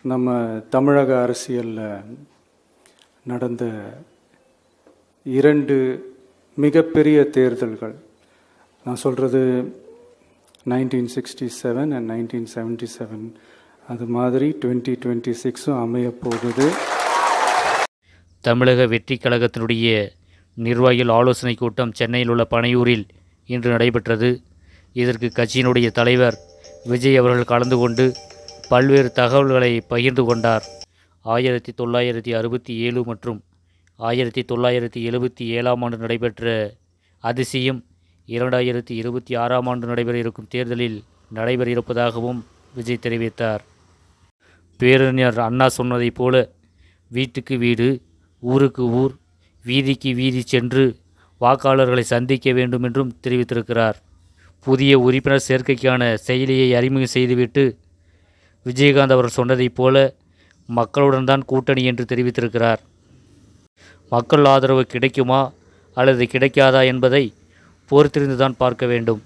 நம்ம தமிழக அரசியலில் நடந்த 2 மிகப்பெரிய தேர்தல்கள், நான் சொல்கிறது 1967 and 1977, அது மாதிரி 2026 அமையப்போகுது. தமிழக வெற்றி கழகத்தினுடைய நிர்வாகிகள் ஆலோசனை கூட்டம் சென்னையில் உள்ள பனையூரில் இன்று நடைபெற்றது. இதற்கு கட்சியினுடைய தலைவர் விஜய் அவர்கள் கலந்து கொண்டு பல்வேறு தகவல்களை பகிர்ந்து கொண்டார். 1967 மற்றும் 1977 ஆண்டு நடைபெற்ற அதிசயம் 2026 ஆண்டு நடைபெற இருக்கும் தேர்தலில் நடைபெற இருப்பதாகவும் விஜய் தெரிவித்தார். பேரறிஞர் அண்ணா சொன்னதைப் போல வீட்டுக்கு வீடு, ஊருக்கு ஊர், வீதிக்கு வீதி சென்று வாக்காளர்களை சந்திக்க வேண்டும் என்றும் தெரிவித்திருக்கிறார். புதிய உறுப்பினர் சேர்க்கைக்கான செயலியை அறிமுகம் செய்துவிட்டு விஜயகாந்த் அவர் சொன்னதைப் போல மக்களுடன் தான் கூட்டணி என்று தெரிவித்திருக்கிறார். மக்கள் ஆதரவு கிடைக்குமா அல்லது கிடைக்காதா என்பதை பொறுத்திருந்து தான் பார்க்க வேண்டும்.